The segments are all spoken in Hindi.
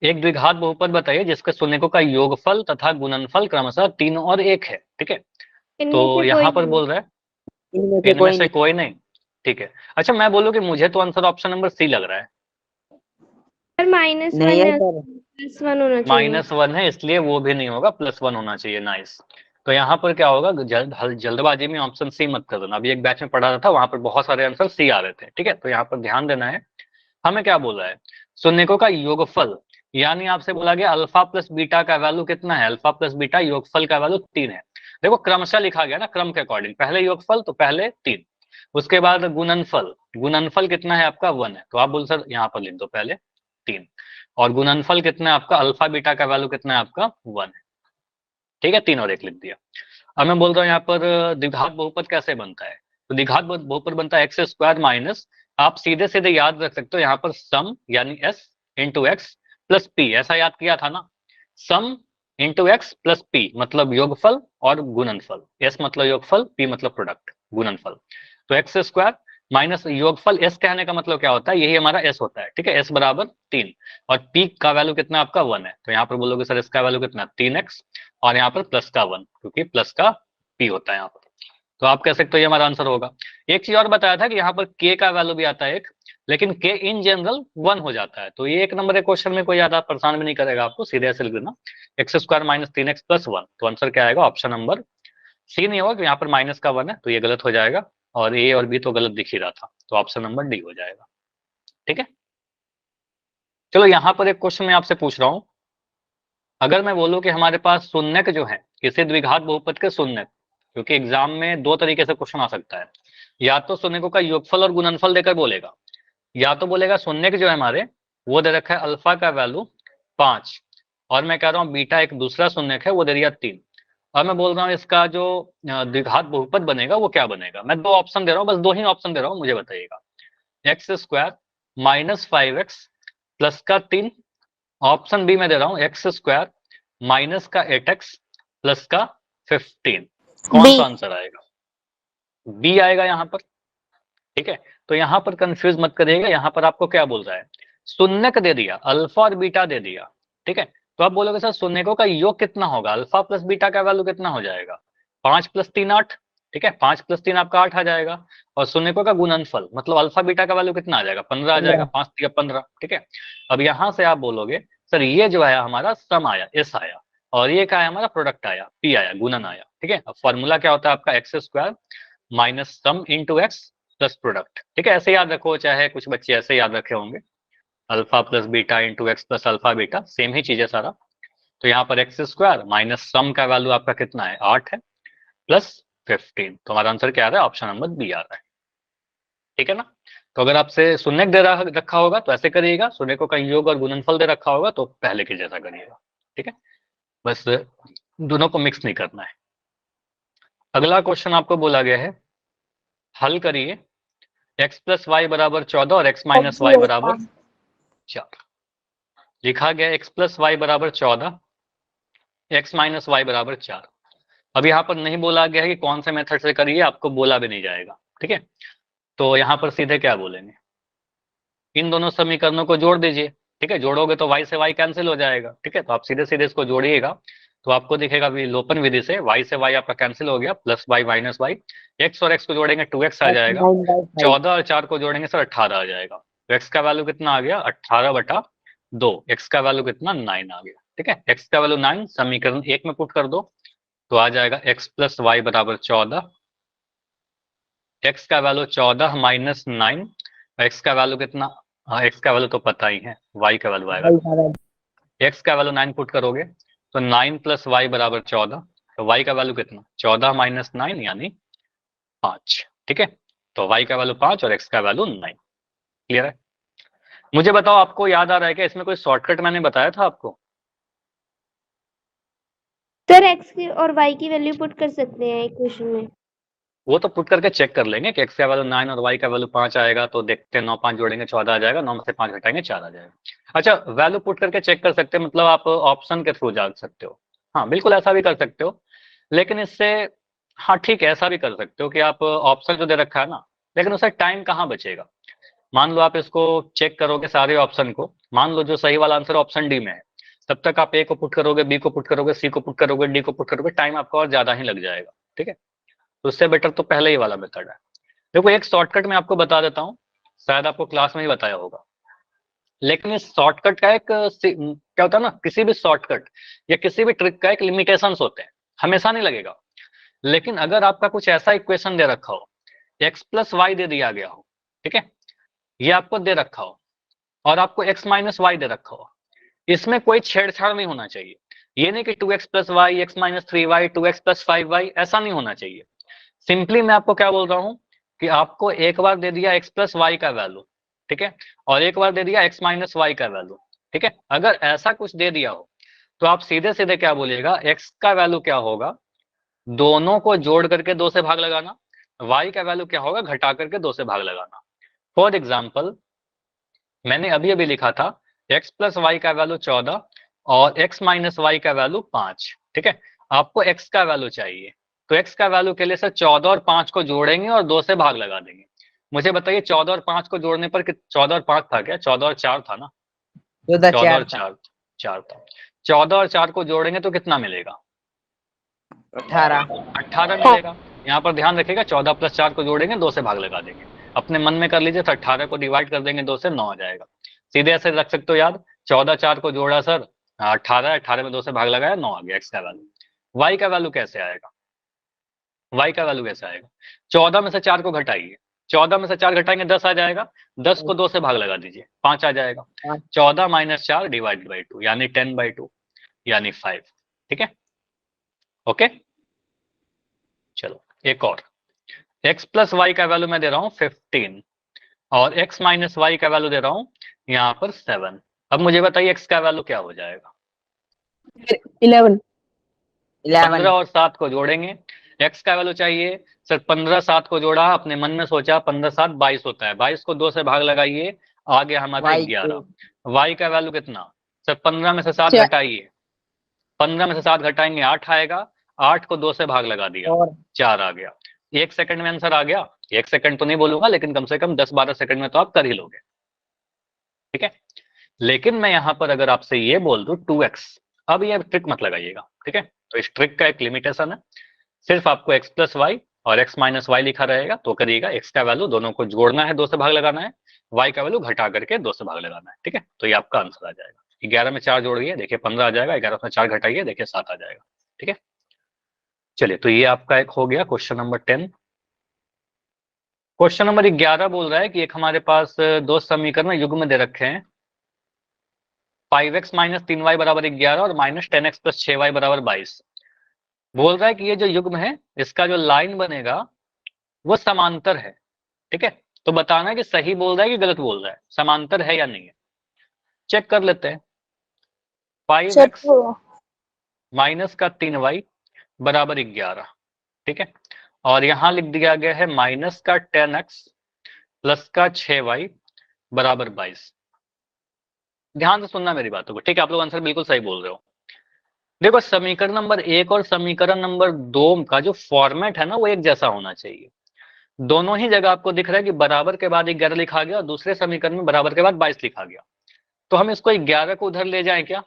एक द्विघात बहुपद बताइए जिसके शून्यकों का योगफल तथा गुणनफल क्रमशः 3 और 1 है। ठीक है, इनमें तो से यहाँ कोई पर नहीं। बोल रहा है इनमें से इनमें कोई से नहीं। कोई नहीं। ठीक है, अच्छा मैं बोलूँ कि मुझे तो आंसर ऑप्शन नंबर सी लग रहा है। सर -1 नहीं है है, सर। +1 होना चाहिए। -1 है इसलिए वो भी नहीं होगा, +1 होना चाहिए। नाइस। तो यहाँ पर क्या होगा, जल्दबाजी में ऑप्शन सी मत कर देना। अभी एक बैच में पढ़ा रहा था, वहां पर बहुत सारे आंसर सी आ रहे थे। ठीक है, तो यहाँ पर ध्यान देना है। हमें क्या बोला है, शून्यकों का योगफल, यानी आपसे बोला गया अल्फा प्लस बीटा का वैल्यू कितना है, अल्फा प्लस बीटा योगफल का वैल्यू 3 है। देखो क्रमशः लिखा गया ना, क्रम के अकॉर्डिंग, पहले योगफल तो पहले 3, उसके बाद गुणनफल, गुणनफल कितना है आपका 1 है, तो आप बोल सर यहाँ पर लिख दो पहले 3, और गुणनफल कितना है आपका, अल्फा बीटा का वैल्यू कितना है आपका 1 है। ठीक है, 3 और 1 लिख दिया। अब मैं बोल रहा हूँ यहाँ पर द्विघात बहुपद कैसे बनता है, तो द्विघात बहुपद बनता है एक्स स्क्वायर माइनस, आप सीधे सीधे याद रख सकते हो यहाँ पर सम यानी S into x plus P, ऐसा याद किया था ना, सम इंटू एक्स प्लस पी मतलब योगफल और गुणनफल, एस मतलब योगफल, पी मतलब प्रोडक्ट गुणनफल। तो एक्स स्क्वायर माइनस योगफल, एस कहने का मतलब क्या होता है, यही हमारा एस होता है। ठीक है, एस बराबर 3, और पी का वैल्यू कितना आपका 1 है, तो यहाँ पर बोलोगे सर इसका वैल्यू कितना 3x, और यहाँ पर प्लस का 1 क्योंकि प्लस का पी होता है यहाँ पर, तो आप कह सकते हो ये हमारा आंसर होगा। एक चीज और बताया था कि यहाँ पर के का वैल्यू भी आता है एक, लेकिन के इन जनरल 1 हो जाता है, तो ये एक नंबर के क्वेश्चन में कोई ज्यादा परेशान भी नहीं करेगा आपको, सीधे ऐसे लिख देना x square minus 3x plus 1, तो आंसर क्या आएगा, ऑप्शन नंबर सी नहीं होगा, यहाँ पर माइनस का 1 है तो ये गलत हो जाएगा, और ए और बी तो गलत दिख ही रहा था, तो ऑप्शन नंबर डी हो जाएगा। ठीक है, चलो यहाँ पर एक क्वेश्चन मैं आपसे पूछ रहा हूँ, अगर मैं बोलूं कि हमारे पास शून्यक जो है किसी द्विघात बहुपद के शून्यक, क्योंकि एग्जाम में दो तरीके से क्वेश्चन आ सकता है, या तो शून्यकों का योगफल और गुणनफल देकर बोलेगा, या तो बोलेगा शून्यक जो है हमारे वो दे रखा है अल्फा का वैल्यू 5, और मैं कह रहा हूँ बीटा एक दूसरा शून्यक है वो दे दिया 3, और मैं बोल रहा हूँ इसका जो द्विघात बहुपद बनेगा वो क्या बनेगा। मैं दो ऑप्शन दे रहा हूँ, बस दो ही ऑप्शन दे रहा हूँ, मुझे बताइएगा। एक्स स्क्वायर -5x प्लस का 3, ऑप्शन बी में दे रहा हूँ एक्स स्क्वायर माइनस का 8x प्लस का 15, कौन बी। सा आंसर आएगा, बी आएगा यहाँ पर। ठीक है, तो यहाँ पर कंफ्यूज मत करिएगा, यहाँ पर आपको क्या बोल रहा है, शून्यक दे दिया, अल्फा और बीटा दे दिया। ठीक है, तो आप बोलोगे सर शून्यकों का योग कितना होगा, अल्फा प्लस बीटा का वैल्यू कितना हो जाएगा, 5 + 3 8। ठीक है, 5 + 3 आपका 8 आ जाएगा, और शून्यकों का गुणनफल मतलब अल्फा बीटा का वैल्यू कितना आ जाएगा, 15 आ जाएगा, 5 × 15। ठीक है, अब यहाँ से आप बोलोगे सर ये जो है हमारा सम आया, एस आया, और ये क्या है हमारा प्रोडक्ट आया, पी आया, गुणन आया। ठीक है, अब फॉर्मूला क्या होता है आपका, x square minus sum into x plus product. ठीक है, ऐसे याद रखो, चाहे कुछ बच्चे ऐसे याद रखे होंगे, alpha plus beta into x plus alpha beta, same ही चीज है सारा। तो यहाँ पर एक्स स्क्वायर माइनस सम का वैल्यू आपका कितना है 8 है प्लस 15, तो हमारा आंसर क्या आ रहा है, ऑप्शन नंबर बी आ रहा है। ठीक है ना, तो अगर आपसे शून्यक दे रखा होगा तो ऐसे करिएगा, शून्यकों का योग और गुणनफल दे रखा होगा तो पहले के जैसा करिएगा। ठीक है, बस दोनों को मिक्स नहीं करना है। अगला क्वेश्चन आपको बोला गया है, हल करिए x + y = 14 और x - y = 4। लिखा गया x + y = 14, x - y = 4। अब यहाँ पर नहीं बोला गया है कि कौन से मेथड से करिए, आपको बोला भी नहीं जाएगा। ठीक है, तो यहाँ पर सीधे क्या बोलेंगे, इन दोनों समीकरणों को जोड़ दीजिए। ठीक है, जोड़ोगे तो y से y कैंसिल हो जाएगा। ठीक है, तो आप सीधे सीधे इसको जोड़िएगा, तो आपको दिखेगा विलोपन विधि से y से y आपका कैंसिल हो गया, plus y minus y, x और x को जोड़ेंगे 2x आ जाएगा, 9/5। 14 और 4 को जोड़ेंगे सर 18 आ जाएगा, तो x का वैल्यू कितना आ गया 18/2, x का वैल्यू कितना 9 आ गया। ठीक है, x का वैल्यू 9 समीकरण 1 में पुट कर दो, तो आ जाएगा x + y = 14, x का वैल्यू 14 माइनस 9, x का वैल्यू कितना, हाँ x का वैल्यू तो पता ही है, y का वैल्यू आएगा, x का वैल्यू 9 पुट करोगे तो 9 + y = 14, तो y का वैल्यू कितना 14 माइनस 9 यानी 5। ठीक है, तो y का वैल्यू 5 और x का वैल्यू 9। क्लियर है, मुझे बताओ आपको याद आ रहा है क्या, इसमें कोई शॉर्टकट मैंने बताया था आपको। सर x की और y की वैल्यू पुट कर सकते हैं इक्वेशन में। वो तो पुट करके चेक कर लेंगे कि x का वैल्यू 9 और y का वैल्यू 5 आएगा, तो देखते हैं 9 5 जोड़ेंगे 14 आ जाएगा, 9 में से 5 घटाएंगे 4 आ जाएगा। अच्छा, वैल्यू पुट करके चेक कर सकते हैं, मतलब आप ऑप्शन के थ्रू जा सकते हो, हाँ बिल्कुल ऐसा भी कर सकते हो, लेकिन इससे, हाँ ठीक है ऐसा भी कर सकते हो कि आप ऑप्शन जो दे रखा है ना, लेकिन उससे टाइम कहाँ बचेगा, मान लो आप इसको चेक करोगे सारे ऑप्शन को, मान लो जो सही वाला आंसर ऑप्शन डी में है, तब तक आप ए को पुट करोगे, बी को पुट करोगे, सी को पुट करोगे, डी को पुट करोगे, टाइम आपका और ज्यादा ही लग जाएगा। ठीक है, तो उससे बेटर तो पहले ही वाला मेथड है। देखो एक शॉर्टकट मैं आपको बता देता हूँ, शायद आपको क्लास में ही बताया होगा, लेकिन इस शॉर्टकट का एक क्या होता है ना, किसी भी शॉर्टकट या किसी भी ट्रिक का एक लिमिटेशंस होते हैं, हमेशा नहीं लगेगा। लेकिन अगर आपका कुछ ऐसा इक्वेशन दे रखा हो, एक्स प्लस वाई दे दिया गया हो, ठीक है, ये आपको दे रखा हो और आपको एक्स माइनस वाई दे रखा हो, इसमें कोई छेड़छाड़ नहीं होना चाहिए। ये नहीं कि 2x plus Y, X minus 3y, 2x plus 5y, ऐसा नहीं होना चाहिए। सिंपली मैं आपको क्या बोल रहा हूँ कि आपको एक बार दे दिया x प्लस वाई का वैल्यू, ठीक है, और एक बार दे दिया x माइनस वाई का वैल्यू, ठीक है, अगर ऐसा कुछ दे दिया हो तो आप सीधे सीधे क्या बोलिएगा, x का वैल्यू क्या होगा, दोनों को जोड़ करके 2 से भाग लगाना, y का वैल्यू क्या होगा, घटा करके 2 से भाग लगाना। फॉर एग्जाम्पल मैंने अभी अभी लिखा था x प्लस वाई का वैल्यू 14 और x माइनस वाई का वैल्यू 5, ठीक है, आपको x का वैल्यू चाहिए, तो x का वैल्यू के लिए सर 14 और 5 को जोड़ेंगे और 2 से भाग लगा देंगे। मुझे बताइए 14 और 5 को जोड़ने पर 14 और 5 था क्या, 14 और 4 था ना, 14 और 4 4 था, 14 और 4 को जोड़ेंगे तो कितना मिलेगा, 18 मिलेगा। यहाँ पर ध्यान रखिएगा 14 प्लस 4 को जोड़ेंगे 2 से भाग लगा देंगे, अपने मन में कर लीजिए, तो 18 को डिवाइड कर देंगे 2 से, 9 आ जाएगा। सीधे ऐसे रख सकते हो याद, 14 4 को जोड़ा सर 18, 18 में 2 से भाग लगाया 9 आ गया एक्स का वैल्यू। वाई का वैल्यू कैसे आएगा, वाई का वैल्यू कैसे आएगा, 14 में से 4 को घटाइए, 14 में से 4 घटाएंगे 10 आ जाएगा, 10 को 2 से भाग लगा दीजिए 5 आ जाएगा, 14 माइनस 4 डिवाइड बाई 2 यानी 10/2 यानी 5। ठीक है, ओके, चलो एक और, x प्लस वाई का वैल्यू मैं दे रहा हूँ 15 और x माइनस वाई का वैल्यू दे रहा हूँ यहाँ पर 7। अब मुझे बताइए x का वैल्यू क्या हो जाएगा, 11 15 और 7 को जोड़ेंगे, x का वैल्यू चाहिए सर, 15 7 को जोड़ा, अपने मन में सोचा 15 7 22 होता है, 22 को 2 से भाग लगाइए, आ गया हमारा 11। y का वैल्यू कितना सर, 15 में से 7 घटाइए, 15 में से 7 घटाएंगे 8 आएगा, 8 को 2 से भाग लगा दिया 4 आ गया। 1 सेकंड में आंसर आ गया, 1 सेकंड तो नहीं बोलूंगा लेकिन कम से कम 10-12 सेकंड में तो आप कर ही लोगे। ठीक है, लेकिन मैं यहां पर अगर आपसे ये बोल दूं 2x, अब ये ट्रिक मत लगाइएगा, ठीक है, तो इस ट्रिक का एक लिमिटेशन है, सिर्फ आपको x प्लस वाई और x माइनस वाई लिखा रहेगा तो करिएगा, x का वैल्यू दोनों को जोड़ना है 2 से भाग लगाना है, y का वैल्यू घटा करके 2 से भाग लगाना है। ठीक है, तो ये आपका आंसर आ जाएगा, 11 में 4 जोड़िए देखिए 15 आ जाएगा, 11 में 4 घटाइए देखिए 7 आ जाएगा। ठीक है, चलिए तो ये आपका एक हो गया क्वेश्चन नंबर 10। क्वेश्चन नंबर 11 बोल रहा है कि एक हमारे पास दो समीकरण युग्म दे रखे हैं, 5x माइनस 3y बराबर 11 और माइनस 10x प्लस 6y बराबर 22। बोल रहा है कि ये जो युग्म है इसका जो लाइन बनेगा वो समांतर है। ठीक है, तो बताना है कि सही बोल रहा है कि गलत बोल रहा है, समांतर है या नहीं है, चेक कर लेते हैं। 5x माइनस का 3y बराबर 11, ठीक है, और यहां लिख दिया गया है माइनस का 10x प्लस का 6y बराबर 22। ध्यान से सुनना मेरी बातों को, ठीक है, आप लोग आंसर बिल्कुल सही बोल रहे हो। देखो समीकरण नंबर 1 और समीकरण नंबर 2 का जो फॉर्मेट है ना वो एक जैसा होना चाहिए। दोनों ही जगह आपको दिख रहा है कि बराबर के बाद 11 लिखा गया और दूसरे समीकरण में बराबर के बाद 22 लिखा गया, तो हम इसको 11 को उधर ले जाएं क्या,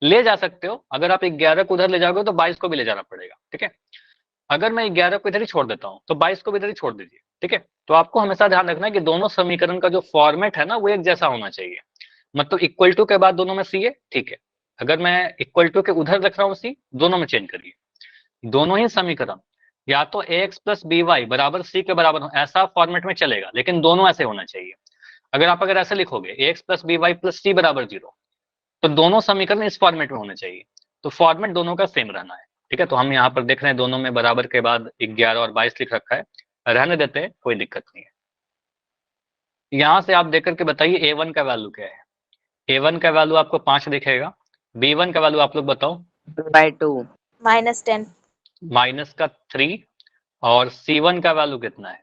ले जा सकते हो, अगर आप 11 को उधर ले जाओगे तो 22 को भी ले जाना पड़ेगा। ठीक है, अगर मैं 11 को इधर ही छोड़ देता हूँ तो 22 को भी इधर ही छोड़ दीजिए। ठीक है, तो आपको हमेशा ध्यान रखना है कि दोनों समीकरण का जो फॉर्मेट है ना वो एक जैसा होना चाहिए, मतलब इक्वल टू के बाद दोनों में सी है, ठीक है, अगर मैं इक्वल टू के उधर रख रहा हूँ सी, दोनों में चेंज करिए, दोनों ही समीकरण या तो ax प्लस बी वाई बराबर सी के बराबर हो, ऐसा फॉर्मेट में चलेगा, लेकिन दोनों ऐसे होना चाहिए। अगर ऐसे लिखोगे ax plus b y plus c बराबर 0, तो दोनों समीकरण इस फॉर्मेट में होने चाहिए, तो फॉर्मेट दोनों का सेम रहना है। ठीक है, तो हम यहाँ पर देख रहे हैं दोनों में बराबर के बाद 11 और 22 लिख रखा है, रहने देते हैं, कोई दिक्कत नहीं है। यहाँ से आप देख करके बताइए a1 का वैल्यू क्या है, a1 का वैल्यू आपको 5 दिखेगा, b1 का वैल्यू आप लोग बताओ, 2/2 माइनस 10 माइनस का 3, और c1 का वैल्यू कितना है,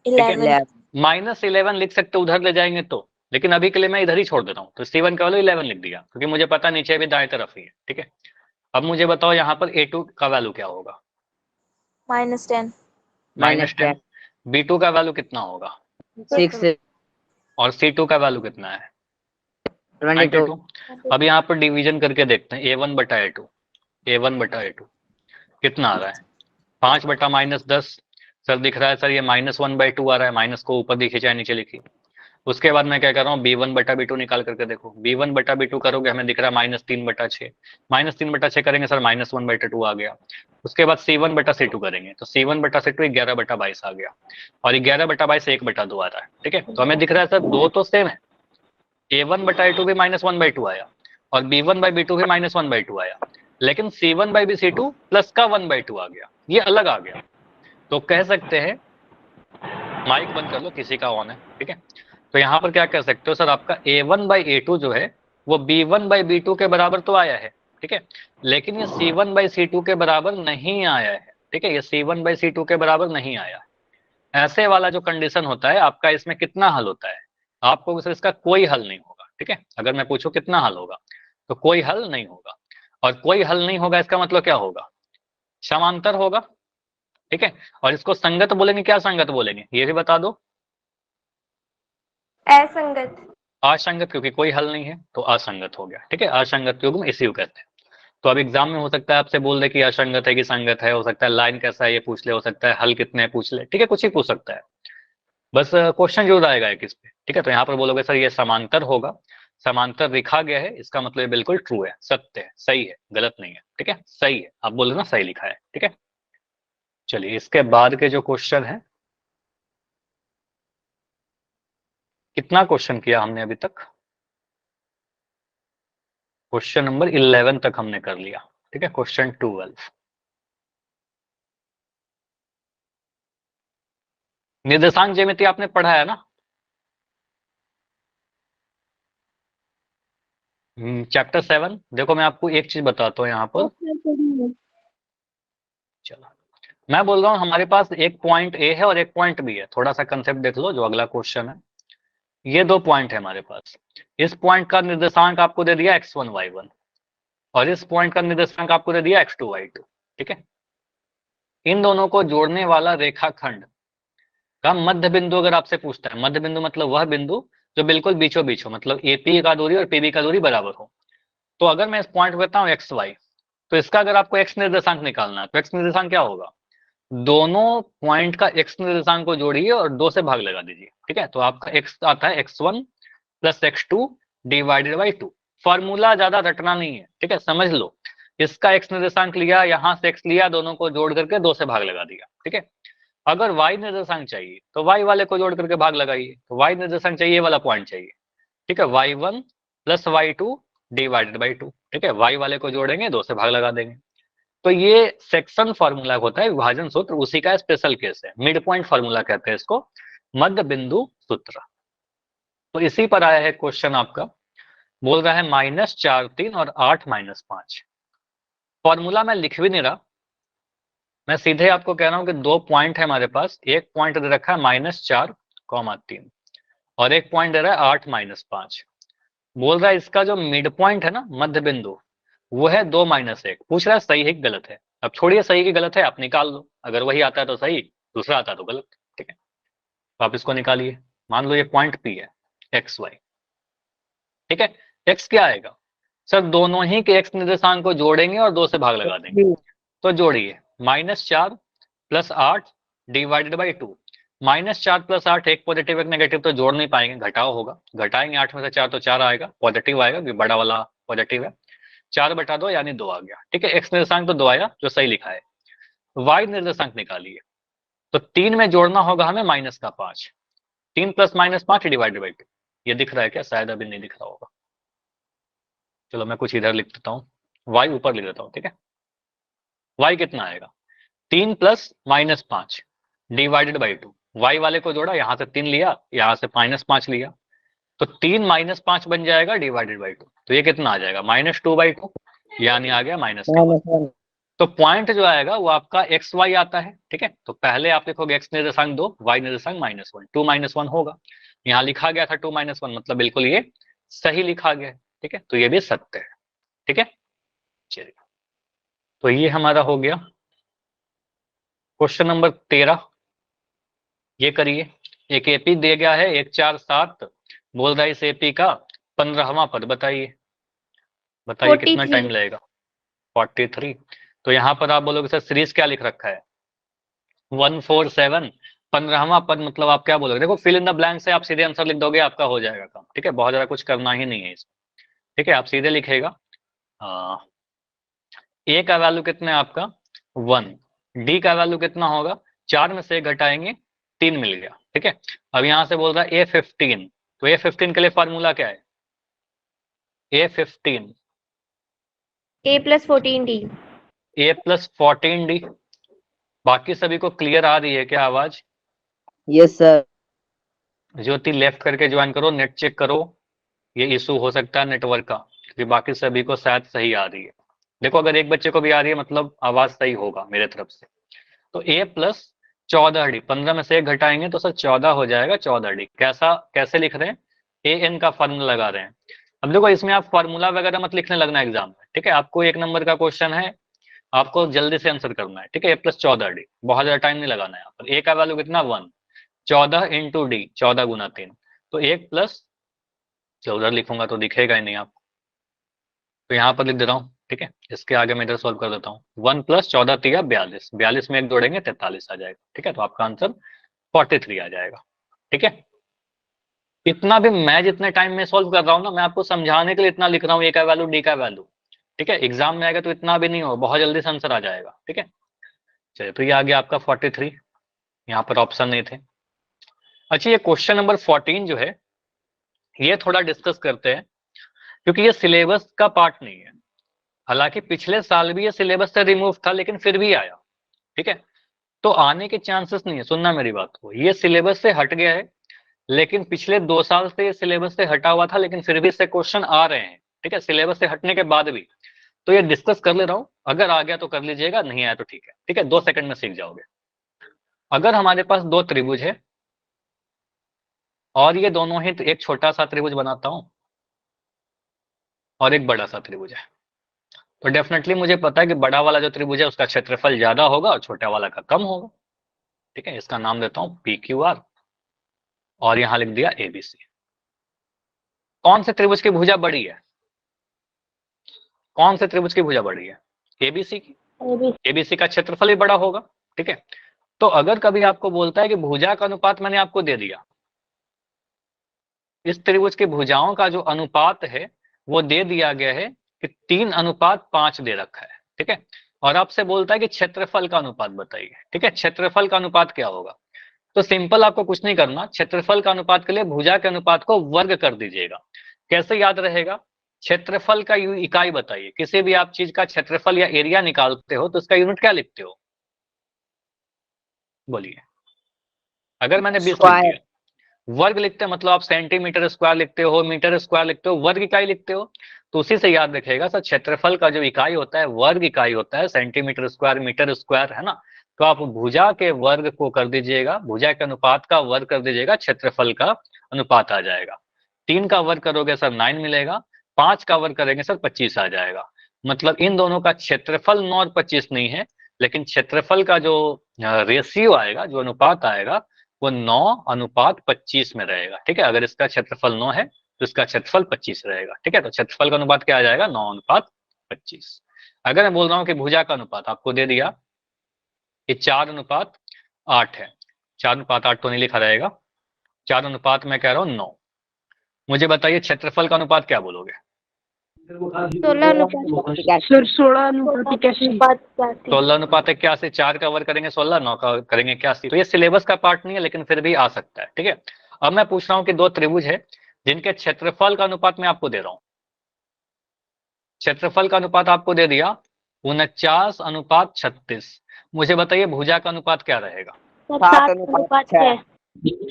11 माइनस 11 लिख सकते हो उधर ले जाएंगे तो, लेकिन अभी के लिए मैं इधर ही छोड़ देता हूँ, तो c1 का वैल्यू 11 लिख दिया क्योंकि मुझे पता नीचे भी दाएं तरफ ही है। ठीक है, अब मुझे बताओ यहाँ पर a2 का वैल्यू क्या होगा, माइनस 10 -10, b2 का वैल्यू कितना होगा, 6 और C2 का वैल्यू कितना है 22 92। अब यहाँ पर डिवीजन करके देखते हैं A1 बटा A2, A1 बटा A2 कितना आ रहा है 5 बटा -10। सर दिख रहा है सर ये -1/2 आ रहा है, माइनस को ऊपर दिखी चाहे नीचे लिखी। उसके बाद मैं क्या कर रहा हूँ B1 बटा B2 निकाल करके देखो, B1 बटा B2 करोगे हमें दिख रहा है -3 बटा 6, -3 बटा 6 करेंगे सर -1/2 आ गया। उसके बाद C1 बटा C2 करेंगे तो C1 बटा C2 11 बटा 22 आ गया, और 11 बटा 22 1 बटा 2 आ रहा है। ठीक है, तो हमें दिख रहा है सर दो तो सेम है, A1 बटा A2 भी -1/2 आया और B1 बाई B2 भी -1/2 आया, लेकिन C1 बाई C2 प्लस का 1/2 आ गया, ये अलग आ गया। तो कह सकते हैं, माइक बंद कर लो किसी का ऑन है, ठीक है। तो यहाँ पर क्या कह सकते हो सर, आपका A1 बाई A2 जो है वो B1 बाई B2 के बराबर तो आया है, ठीक है, लेकिन ये C1 बाई C2 के बराबर नहीं आया है। ठीक है, ये C1 बाई C2 के बराबर नहीं आया है। ऐसे वाला जो कंडीशन होता है आपका, इसमें कितना हल होता है, आपको सर इसका कोई हल नहीं होगा। ठीक है, अगर मैं पूछूं कितना हल होगा तो कोई हल नहीं होगा, और कोई हल नहीं होगा इसका मतलब क्या होगा, समांतर होगा। ठीक है, और इसको संगत बोलेंगे, क्या संगत बोलेंगे ये भी बता दो। असंगत। असंगत, क्योंकि कोई हल नहीं है तो असंगत हो गया। ठीक है, असंगत युग्म इसी को कहते हैं। तो अब एग्जाम में हो सकता है आपसे बोल दे कि असंगत है कि संगत है, हो सकता है लाइन कैसा है ये पूछ ले, हो सकता है हल कितने पूछ ले, ठीक है, कुछ ही पूछ सकता है, बस क्वेश्चन जरूर आएगा एक इस पे। ठीक है, तो यहाँ पर बोलोगे सर ये समांतर होगा, समांतर लिखा गया है, इसका मतलब ये बिल्कुल ट्रू है, सत्य है, सही है, गलत नहीं है। ठीक है, सही है, आप बोलो ना सही लिखा है। ठीक है, चलिए इसके बाद के जो क्वेश्चन है, कितना क्वेश्चन किया हमने अभी तक, क्वेश्चन नंबर 11 तक हमने कर लिया। ठीक है, क्वेश्चन 12, निर्देशांक ज्यामिति आपने पढ़ा है ना, चैप्टर 7। देखो मैं आपको एक चीज बताता हूँ यहाँ पर, चलो मैं बोल रहा हूँ हमारे पास एक पॉइंट ए है और एक पॉइंट बी है, थोड़ा सा कंसेप्ट देख लो जो अगला क्वेश्चन है। ये दो पॉइंट है हमारे पास, इस पॉइंट का निर्देशांक आपको दे दिया x1 y1, और इस पॉइंट का निर्देशांक आपको दे दिया x2 y2। ठीक है, इन दोनों को जोड़ने वाला रेखाखंड का मध्य बिंदु अगर आपसे पूछता है, मध्य बिंदु मतलब वह बिंदु जो बिल्कुल बीचों बीच हो, मतलब एपी का दूरी और पीबी का दूरी बराबर हो। तो अगर मैं इस पॉइंट को कहता हूँ एक्स वाई, तो इसका अगर आपको एक्स निर्देशांक निकालना है तो एक्स निर्देशांक क्या होगा, दोनों पॉइंट का एक्स निर्देशांक को जोड़िए और 2 से भाग लगा दीजिए। ठीक है, तो आपका एक्स आता है x1 plus x2 divided by 2। Formula ज्यादा रटना नहीं है, ठीक है, समझ लो। इसका एक्स निर्देशांक लिया, यहाँ से एक्स लिया, दोनों को जोड़ करके 2 से भाग लगा दिया। ठीक है, अगर y निर्देशांक चाहिए तो y वाले को जोड़ करके भाग लगाइए, तो y निर्देशांक चाहिए, ये वाला पॉइंट चाहिए। ठीक है, y1 plus y2 divided by 2। ठीक है, y वाले को जोड़ेंगे, 2 से भाग लगा देंगे। तो ये सेक्शन फॉर्मूला होता है, विभाजन सूत्र, उसी का स्पेशल केस है, मिड पॉइंट फॉर्मूला कहते हैं इसको, मध्य बिंदु सूत्र। तो इसी पर आया है क्वेश्चन आपका, बोल रहा है -4 3 और 8 -5। फॉर्मूला मैं लिख भी नहीं रहा, मैं सीधे आपको कह रहा हूं कि दो पॉइंट है हमारे पास, एक पॉइंट दे रखा है -4, 3 और एक पॉइंट दे रहा है 8 -5। बोल रहा है इसका जो मिड पॉइंट है ना, मध्य बिंदु, वो है 2 -1। पूछ रहा है सही है कि गलत है। अब छोड़िए सही की गलत है, आप निकाल लो, अगर वही आता है तो सही, दूसरा आता है तो गलत। ठीक है, तो आप इसको निकालिए। मान लो ये पॉइंट पी है, एक्स वाई। ठीक है, एक्स क्या आएगा सर, दोनों ही के एक्स निर्देशांक को जोड़ेंगे और 2 से भाग लगा देंगे। तो जोड़िए, -4 प्लस 8 डिवाइडेड बाई 2। -4 प्लस 8 एक पॉजिटिव एक नेगेटिव, तो जोड़ नहीं पाएंगे, घटाओ होगा, घटाएंगे 8 में से 4 तो 4 आएगा, पॉजिटिव आएगा क्योंकि बड़ा वाला पॉजिटिव है। 4 बटा 2 यानी 2 आ गया। ठीक है, एक्स निर्देशांक तो 2 आया जो सही लिखा है। वाई निर्देशांक निकालिए, तो 3 में जोड़ना होगा हमें -5, 3 प्लस -5 डिवाइडेड बाई 2। ये दिख रहा है क्या, शायद अभी नहीं दिख रहा होगा, चलो मैं कुछ इधर लिख देता हूँ, वाई ऊपर लिख देता हूँ। ठीक है, वाई कितना आएगा, 3 प्लस -5 डिवाइडेड बाई 2। वाई वाले को जोड़ा, यहाँ से 3 लिया, यहाँ से -5 लिया, तो 3 -5 बन जाएगा डिवाइडेड बाई 2। तो ये कितना आ जाएगा, -2/2, यानी आ गया -1। तो पॉइंट जो आएगा वो आपका एक्स वाई आता है। ठीक है, तो पहले आप लिखोगे एक्स निर्देशांक 2, वाई निर्देशांक -1, 2 -1 होगा। यहाँ लिखा गया था 2 -1, मतलब बिल्कुल ये सही लिखा गया है। ठीक है, तो ये भी सत्य है। ठीक है, चलिए, तो ये हमारा हो गया क्वेश्चन नंबर 13। ये करिए, एक एपी दे गया है 147, बोल रहा है इस एपी का 15वां पद बताइए, बताइए कितना 43। टाइम लगेगा। 43। तो यहाँ पर आप बोलोगे सर सीरीज क्या लिख रखा है 147, 15वां पद, मतलब आप क्या बोलोगे, देखो फिल इन द ब्लैंक से आप सीधे आंसर लिख दोगे, आपका हो जाएगा काम, ठीक है, बहुत ज्यादा कुछ करना ही नहीं है इसमें, ठीक है, आप सीधे लिखेगा। ए का वैल्यू कितना है आपका 1, डी का वैल्यू कितना होगा, 4 में से 1 घटाएंगे 3 मिल गया, ठीक है। अब यहाँ से बोल रहा है A15, तो A15 के लिए फार्मूला क्या है, A15 A+14D। A+14D। बाकी सभी को क्लियर आ रही है क्या आवाज? Yes sir. ज्योति लेफ्ट करके ज्वाइन करो, नेट चेक करो, ये इशू हो सकता है नेटवर्क का, क्योंकि बाकी सभी को शायद सही आ रही है। देखो अगर एक बच्चे को भी आ रही है मतलब आवाज सही होगा मेरे तरफ से। तो A+14D, 15 में से 1 घटाएंगे तो सर 14 हो जाएगा, 14D। कैसा, कैसे लिख रहे हैं, AN का फार्मूला लगा रहे हैं। अब देखो इसमें आप फार्मूला वगैरह मत लिखने लगना एग्जाम में, ठीक है, आपको 1 नंबर का क्वेश्चन है, आपको जल्दी से आंसर करना है, ठीक है। A+14D, बहुत ज्यादा टाइम नहीं लगाना है यहाँ पर। A का वैल्यू कितना 1, 14 इंटू डी, 14 गुना 3, तो 1+ उधर लिखूंगा तो दिखेगा ही नहीं आपको, तो यहाँ पर लिख दे रहा हूँ, ठीक है। इसके आगे मैं इधर सॉल्व कर देता हूँ। 1+14 3 42, 42 में 1 जोड़ेंगे 43 आ जाएगा, ठीक है। तो आपका आंसर 43 आ जाएगा, ठीक है। इतना भी मैं जितने टाइम में सॉल्व कर रहा हूँ ना, मैं आपको समझाने के लिए इतना लिख रहा हूँ, ए का वैल्यू डी का वैल्यू, ठीक है। एग्जाम में आएगा तो इतना भी नहीं हो, बहुत जल्दी से आंसर आ जाएगा, ठीक है। चलिए तो ये आ गया आपका 43, यहाँ पर ऑप्शन नहीं थे। अच्छा ये क्वेश्चन नंबर 14 जो है ये थोड़ा डिस्कस करते हैं, क्योंकि ये सिलेबस का पार्ट नहीं है। हालांकि पिछले साल भी ये सिलेबस से रिमूव था लेकिन फिर भी आया, ठीक है। तो आने के चांसेस नहीं है, सुनना मेरी बात को, ये सिलेबस से हट गया है, लेकिन पिछले 2 साल से ये सिलेबस से हटा हुआ था, लेकिन फिर भी इससे क्वेश्चन आ रहे हैं, ठीक है, सिलेबस से हटने के बाद भी। तो ये डिस्कस कर ले रहा हूं, अगर आ गया तो कर लीजिएगा, नहीं आया तो ठीक है, ठीक है, 2 सेकंड में सीख जाओगे। अगर हमारे पास 2 त्रिभुज है और ये दोनों ही एक छोटा सा त्रिभुज बनाता हूं और एक बड़ा सा त्रिभुज है, तो डेफिनेटली मुझे पता है कि बड़ा वाला जो त्रिभुज है उसका क्षेत्रफल ज्यादा होगा और छोटा वाला का कम होगा, ठीक है। इसका नाम देता हूं PQR और यहां लिख दिया ABC। कौन से त्रिभुज की भुजा बड़ी है, कौन से त्रिभुज की भुजा बड़ी है, ABC की। ABC का क्षेत्रफल भी बड़ा होगा, ठीक है। तो अगर कभी आपको बोलता है कि भुजा का अनुपात मैंने आपको दे दिया, इस त्रिभुज की भुजाओं का जो अनुपात है वो दे दिया गया है कि 3:5 दे रखा है, ठीक है। और आपसे बोलता है कि क्षेत्रफल का अनुपात बताइए, ठीक है, क्षेत्रफल का अनुपात क्या होगा। तो सिंपल, आपको कुछ नहीं करना, क्षेत्रफल का अनुपात के लिए भुजा के अनुपात को वर्ग कर दीजिएगा। कैसे याद रहेगा, क्षेत्रफल का इकाई बताइए, किसी भी आप चीज का क्षेत्रफल या एरिया निकालते हो तो इसका यूनिट क्या लिखते हो, बोलिए। अगर मैंने 20 लिख दिया, वर्ग लिखते हैं मतलब आप सेंटीमीटर स्क्वायर लिखते हो, मीटर स्क्वायर लिखते हो, वर्ग इकाई लिखते हो। तो उसी से याद रखेगा सर, क्षेत्रफल का जो इकाई होता है वर्ग इकाई होता है, सेंटीमीटर स्क्वायर मीटर स्क्वायर, है ना। तो आप भुजा के वर्ग को कर दीजिएगा, भुजा के अनुपात का वर्ग कर दीजिएगा, क्षेत्रफल का अनुपात आ जाएगा। 3 का वर्ग करोगे सर 9 मिलेगा, 5 का वर्ग करेंगे सर 25 आ जाएगा। मतलब इन दोनों का क्षेत्रफल 9 और 25 नहीं है, लेकिन क्षेत्रफल का जो रेशियो आएगा, जो अनुपात आएगा, वो 9:25 में रहेगा, ठीक है। अगर इसका क्षेत्रफल 9 है तो इसका क्षेत्रफल 25 रहेगा, ठीक है। तो क्षेत्रफल का अनुपात क्या आ जाएगा, 9:25। अगर मैं बोल रहा हूँ कि भुजा का अनुपात आपको दे दिया कि 4:8 है, 4:8 तो नहीं लिखा रहेगा, 4:, मैं कह रहा हूँ 9। मुझे बताइए क्षेत्रफल का अनुपात क्या बोलोगे, 16:81। 4 का वर्ग करेंगे 16, 9 का करेंगे 81। तो ये सिलेबस का पार्ट नहीं है लेकिन फिर भी आ सकता है, ठीक है। अब मैं पूछ रहा हूँ कि 2 त्रिभुज है जिनके क्षेत्रफल का अनुपात मैं आपको दे रहा हूँ, क्षेत्रफल का अनुपात आपको दे दिया 49:36। मुझे बताइए भुजा का अनुपात क्या रहेगा। 7:6।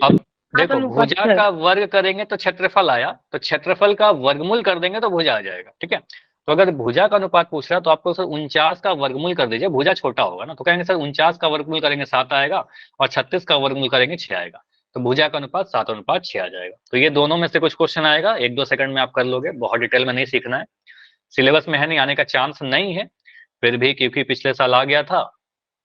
अब देखो भुजा का वर्ग करेंगे तो क्षेत्रफल आया, तो क्षेत्रफल का वर्गमूल कर देंगे तो भुजा आ जाएगा, ठीक है। तो अगर भुजा का अनुपात पूछ रहा है तो आपको सर 49 का वर्गमूल कर दीजिए, भुजा छोटा होगा ना, तो कहेंगे सर 49 का वर्गमूल करेंगे 7 आएगा और 36 का वर्गमूल करेंगे 6 आएगा। तो भुजा का अनुपात 7:6 आ जाएगा। तो ये दोनों में से कुछ क्वेश्चन आएगा, 1-2 सेकंड में आप कर लोगे, बहुत डिटेल में नहीं सीखना है, सिलेबस में है नहीं, आने का चांस नहीं है, फिर भी क्योंकि पिछले साल आ गया था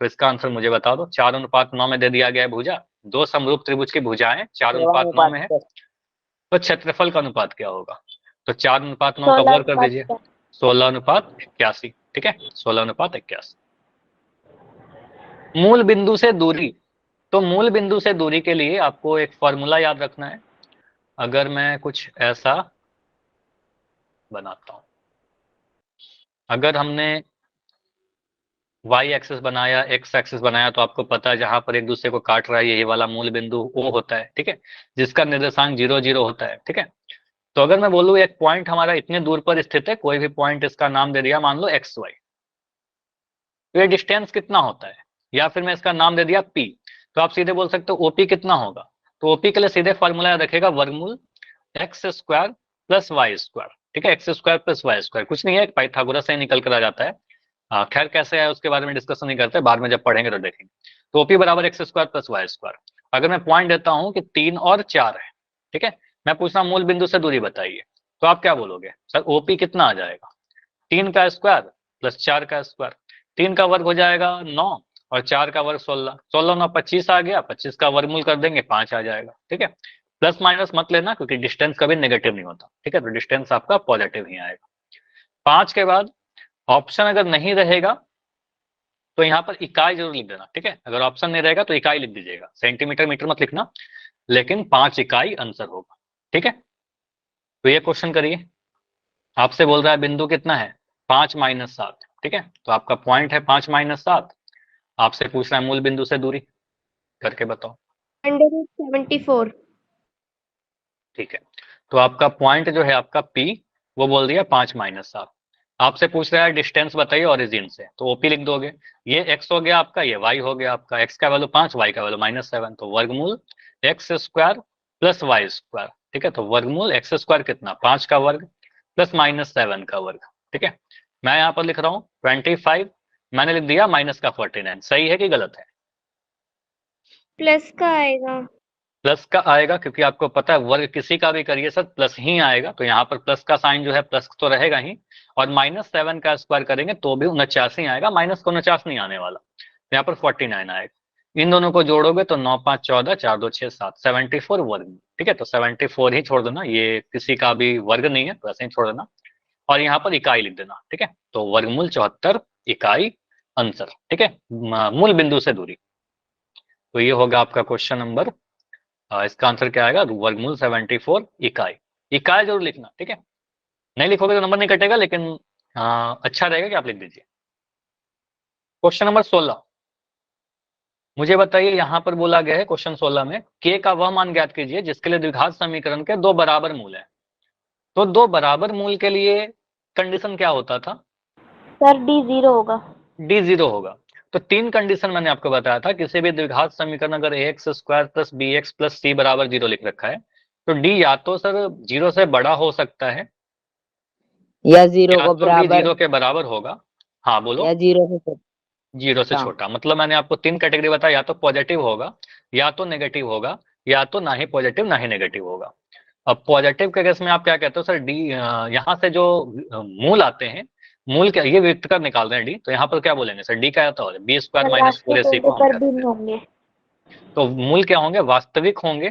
तो इसका आंसर मुझे बता दो। 4:9 में दे दिया गया है भुजा, दो समरूप त्रिभुज की भुजाएं 4:9 में है, तो क्षेत्रफल का अनुपात क्या होगा? तो 4:9 का वर्ग कर दीजिए, 16:81। ठीक है, 16:81। मूल बिंदु से दूरी, तो मूल बिंदु से दूरी के लिए आपको एक फॉर्मूला याद रखना है। अगर मैं कुछ ऐसा बनाता हूं, अगर हमने y एक्सिस बनाया, x एक्सिस बनाया, तो आपको पता है जहां पर एक दूसरे को काट रहा है यही वाला मूल बिंदु O होता है। ठीक है, जिसका निर्देशांक 0 0 होता है। ठीक है, तो अगर मैं बोलूं एक पॉइंट हमारा इतने दूर पर स्थित है, कोई भी पॉइंट इसका नाम दे दिया, मान लो XY, तो ये डिस्टेंस कितना होता है? या फिर मैं इसका नाम दे दिया P, तो आप सीधे बोल सकते हो OP कितना होगा? तो OP के लिए सीधे फॉर्मूला रखेगा वर्गमूल x square plus Y square. ठीक है, X square plus Y square कुछ नहीं है, पाइथागोरस से निकल कर आ जाता है। खैर कैसे है उसके बारे में डिस्कशन नहीं करते, बाद में जब पढ़ेंगे तो देखेंगे। तो ओपी बराबर X square plus Y square. अगर मैं पॉइंट देता हूं कि 3 और 4 है, ठीक है, मैं पूछ रहा हूं मूल बिंदु से दूरी बताइए, तो आप क्या बोलोगे? सर ओपी कितना आ जाएगा? 3 का स्क्वायर प्लस 4 का स्क्वायर। 3 का वर्ग हो जाएगा 9 और 4 का वर्ग 16, 16 9 25 आ गया, 25 का वर्गमूल कर देंगे 5 आ जाएगा। ठीक है, प्लस माइनस मत लेना क्योंकि डिस्टेंस कभी नेगेटिव नहीं होता। ठीक है, तो डिस्टेंस आपका पॉजिटिव ही आएगा। 5 के बाद ऑप्शन अगर नहीं रहेगा तो यहाँ पर इकाई जरूर लिख देना। ठीक है, अगर ऑप्शन नहीं रहेगा तो इकाई लिख दीजिएगा, सेंटीमीटर मीटर मत लिखना, लेकिन 5 इकाई आंसर होगा। ठीक है, तो ये क्वेश्चन करिए। आपसे बोल रहा है बिंदु कितना है? 5 - 7। ठीक है, तो आपका पॉइंट है 5 - 7। आपसे पूछ रहा है मूल बिंदु से दूरी, करके बताओ। √74। ठीक है, तो आपका पॉइंट जो है आपका P, वो बोल दिया 5 - 7। आपसे पूछ रहा है डिस्टेंस बताइए ओरिजिन से, तो ओपी लिख दोगे। ये x हो गया आपका, ये y हो गया आपका। x का वैल्यू 5, y का वैल्यू -7, तो वर्गमूल X square plus Y square. ठीक है, तो वर्गमूल एक्स स्क्वायर कितना? 5 का वर्ग प्लस -7 का वर्ग। ठीक है, मैं यहाँ पर लिख रहा हूँ 25, मैंने लिख दिया माइनस का 49। सही है कि गलत है? प्लस का आएगा। प्लस का आएगा क्योंकि आपको पता है वर्ग किसी का भी करिए सर प्लस ही आएगा, तो यहाँ पर प्लस का साइन जो है प्लस तो रहेगा ही, और -7 का स्क्वायर करेंगे तो भी 49 आएगा, माइनस को 49 नहीं आने वाला, तो यहाँ पर 49 आएगा। इन दोनों को जोड़ोगे तो 9 5 14, 4 2 6 7, 74 वर्ग। ठीक है, तो 74 ही छोड़ देना, ये किसी का भी वर्ग नहीं है तो ऐसे ही छोड़ देना, और यहाँ पर इकाई लिख देना। ठीक है, तो वर्गमूल 74 इकाई आंसर। ठीक है, मूल बिंदु से दूरी। तो ये होगा आपका क्वेश्चन नंबर, इसका आंसर क्या आएगा? वर्गमूल 74 इकाई। इकाई जरूर लिखना। ठीक है, नहीं लिखोगे तो नंबर नहीं कटेगा, लेकिन अच्छा रहेगा कि आप लिख दीजिए। क्वेश्चन नंबर 16, मुझे बताइए, यहां पर बोला गया है क्वेश्चन 16 में k का वह मान ज्ञात कीजिए जिसके लिए द्विघात समीकरण के दो बराबर मूल है। तो दो बराबर मूल के लिए कंडीशन क्या होता था? सर D 0 होगा। d 0 होगा। तो तीन कंडीशन मैंने आपको बताया था, किसी भी द्विघात समीकरण अगर ax square plus bx plus c बराबर 0 लिख रखा है, तो d या तो सर 0 से बड़ा हो सकता है या 0 या को तो d बराबर 0 के बराबर होगा। हाँ बोलो। या 0 से छोटा। 0 से छोटा, मतलब मैंने आपको तीन कैटेगरी बताया, या तो पॉजिटिव होगा, या तो नेगेटिव होगा, या तो ना ही पॉजिटिव ना ही नेगेटिव होगा। अब पॉजिटिव के केस में आप क्या कहते हो सर? डी, यहाँ से जो मूल आते हैं, मूल क्या, ये व्यक्त कर निकाल रहे हैं डी, तो यहाँ पर क्या बोलेंगे सर? डी क्या आता है? B square sir minus 4ac वास्तविक को हम पर कहते भिन्न हैं। होंगे। तो मूल क्या होंगे? वास्तविक होंगे।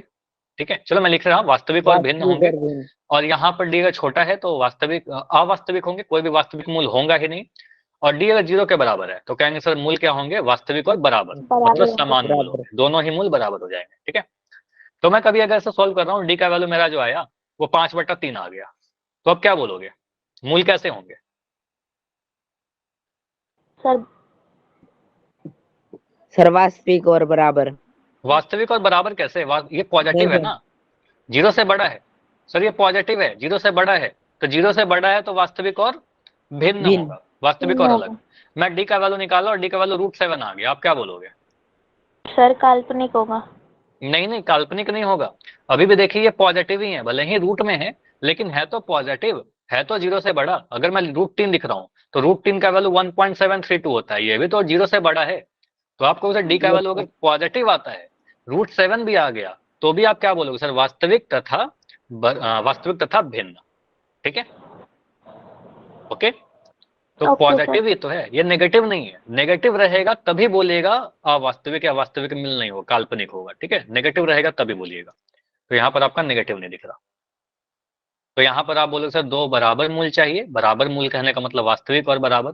ठीक है, चलो मैं लिख रहा हूँ वास्तविक और भिन्न वास्तविक होंगे, और भिन्न। और यहाँ पर डी अगर छोटा है तो वास्तविक अवास्तविक होंगे, कोई भी वास्तविक मूल होगा ही नहीं। और डी अगर 0 के बराबर है तो कहेंगे सर मूल क्या होंगे? वास्तविक और बराबर, मतलब बराबर समान मूल बराबर। होंगे, दोनों ही मूल बराबर हो जाएंगे। ठीक है, तो मैं कभी अगर ऐसे सोल्व कर रहा हूँ, डी का वैल्यू मेरा जो आया वो 5/3 आ गया, तो अब क्या बोलोगे? मूल कैसे होंगे? सर सर वास्तविक और बराबर। वास्तविक और बराबर कैसे? ये पॉजिटिव है ना, 0 से बड़ा है। सर ये पॉजिटिव है, 0 से बड़ा है, तो 0 से बड़ा है तो वास्तविक और भिन्न भिन्न। होगा, वास्तविक भिन्न और होगा। अलग। मैं डी का वैल्यू निकाला और डी का वैल्यू √7 आ गया, आप क्या बोलोगे? सर काल्पनिक होगा। नहीं नहीं, काल्पनिक नहीं होगा। अभी भी देखिए ये पॉजिटिव ही है, भले ही रूट में है, लेकिन है तो पॉजिटिव, है तो 0 से बड़ा। अगर मैं √3 लिख रहा हूँ तो √3 का वैल्यू 1.732 होता है, ये भी तो 0 से बड़ा है। तो आपको सर डी का वैल्यू अगर पॉजिटिव आता है, √7 भी आ गया, तो भी आप क्या बोलोगे सर? वास्तविक तथा भिन्न। ठीक है, ओके। तो ओके सर। पॉजिटिव ही तो है, ये नेगेटिव नहीं है। नेगेटिव रहेगा तभी बोलिएगा अवास्तविक या वास्तविक मिल नहीं होगा, काल्पनिक होगा, ठीक है। नेगेटिव रहेगा तभी बोलिएगा। तो यहाँ पर आपका नेगेटिव नहीं दिख रहा। तो यहाँ पर आप बोलोगे सर दो बराबर मूल चाहिए। बराबर मूल कहने का मतलब वास्तविक और बराबर।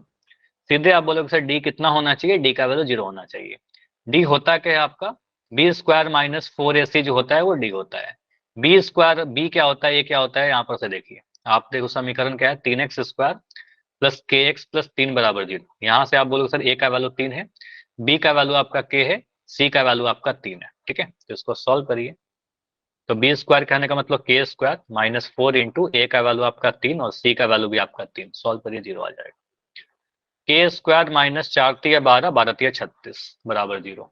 सीधे आप बोलोगे सर डी कितना होना चाहिए, डी का वैल्यू 0 होना चाहिए। डी होता क्या है आपका, बी स्क्वायर माइनस 4ac जो होता है वो डी होता है। बी स्क्वायर, बी क्या होता है, ये क्या होता है, यहाँ पर से देखिए। आप देखो समीकरण क्या है, 3x स्क्वायर प्लस के एक्स प्लस 3 बराबर 0। यहाँ से आप बोलोगे सर ए का वैल्यू 3 है, बी का वैल्यू आपका के है, सी का वैल्यू आपका 3 है, ठीक है। तो इसको सॉल्व करिए। तो बी स्क्वायर कहने का मतलब के स्क्वायर माइनस 4 इंटू ए का वैल्यू आपका 3 और सी का वैल्यू भी आपका 3। सॉल्व करिए, 0 आ जाएगा। के स्क्वायर माइनस 4 3 12 12 3 36 बराबर 0।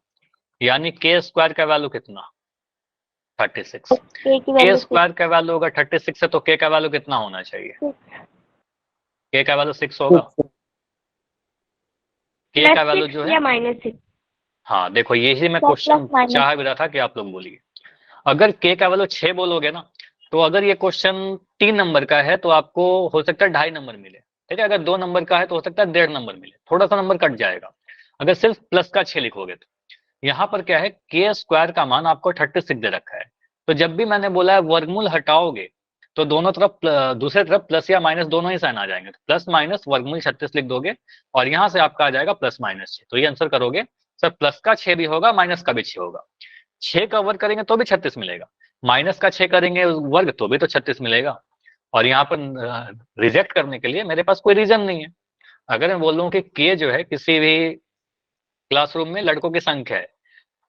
यानी के स्क्वायर का वैल्यू कितना, 36। के की के वैल्यू स्क्वायर का वैल्यू होगा 36 है, तो के का वैल्यू कितना होना चाहिए, के का वैल्यू 6 होगा। के का वैल्यू जो है, या -6? हाँ देखो यही मैं प्लस क्वेश्चन माइनस। चाह भी रहा था कि आप लोग बोलिए। अगर के का वैल्यू 6 बोलोगे ना, तो अगर ये क्वेश्चन 3 नंबर का है तो आपको हो सकता है 2.5 नंबर मिले, ठीक है। अगर 2 नंबर का है तो हो सकता है 1.5 नंबर मिले, थोड़ा सा नंबर कट जाएगा अगर सिर्फ प्लस का 6 लिखोगे तो। यहाँ पर क्या है, के स्क्वायर का मान आपको 36 दे रखा है। तो जब भी मैंने बोला है वर्गमूल हटाओगे तो दोनों तरफ दूसरे तरफ प्लस या माइनस दोनों ही साइन आ जाएंगे। तो प्लस माइनस वर्गमूल 36 लिख दोगे और यहाँ से आपका आ जाएगा प्लस माइनस 6। तो ये आंसर करोगे सर, प्लस का 6 भी होगा माइनस का भी 6 होगा। 6 का वर्ग करेंगे तो भी 36 मिलेगा, माइनस का 6 करेंगे वर्ग तो भी तो 36 मिलेगा। और यहाँ पर रिजेक्ट करने के लिए मेरे पास कोई रीजन नहीं है। अगर मैं बोल दूं कि के जो है किसी भी क्लासरूम में लड़कों की संख्या है,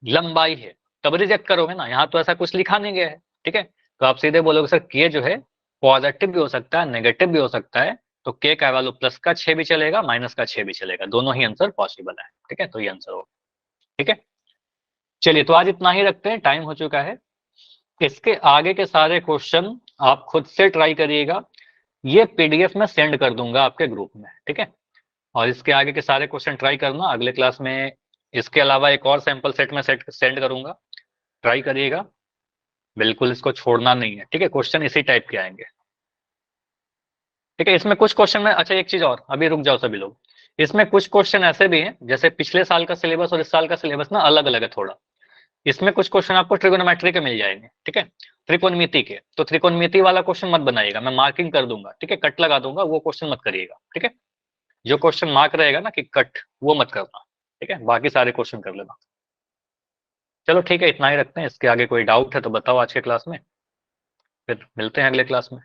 लंबाई है, तब रिजेक्ट करोगे ना। यहाँ तो ऐसा कुछ लिखा नहीं गया है, ठीक है। तो आप सीधे बोलोगे सर के जो है पॉजिटिव भी हो सकता है, नेगेटिव भी हो सकता है। तो के का वैल्यू प्लस का 6 भी चलेगा, माइनस का 6 भी चलेगा, दोनों ही आंसर पॉसिबल है, ठीक है। तो ये आंसर होगा, ठीक है। चलिए तो आज इतना ही रखते हैं, टाइम हो चुका है। इसके आगे के सारे क्वेश्चन आप खुद से ट्राई करिएगा, ये पीडीएफ में सेंड कर दूंगा आपके ग्रुप में, ठीक है। और इसके आगे के सारे क्वेश्चन ट्राई करना अगले क्लास में। इसके अलावा एक और सैंपल सेट में सेंड करूंगा, ट्राई करिएगा, बिल्कुल इसको छोड़ना नहीं है, ठीक है। क्वेश्चन इसी टाइप के आएंगे, ठीक है। इसमें कुछ क्वेश्चन में, अच्छा एक चीज और, अभी रुक जाओ सभी लोग। इसमें कुछ क्वेश्चन ऐसे भी हैं, जैसे पिछले साल का सिलेबस और इस साल का सिलेबस ना अलग अलग है थोड़ा। इसमें कुछ क्वेश्चन आपको ट्रिगोनोमेट्री के मिल जाएंगे, ठीक है, त्रिकोणमिति के। तो त्रिकोणमिति वाला क्वेश्चन मत बनाइएगा, मैं मार्किंग कर दूंगा, ठीक है, कट लगा दूंगा, वो क्वेश्चन मत करिएगा, ठीक है। जो क्वेश्चन मार्क रहेगा ना कि कट, वो मत करना, ठीक है। बाकी सारे क्वेश्चन कर लेना। चलो ठीक है, इतना ही रखते हैं। इसके आगे कोई डाउट है तो बताओ आज के क्लास में, फिर मिलते हैं अगले क्लास में।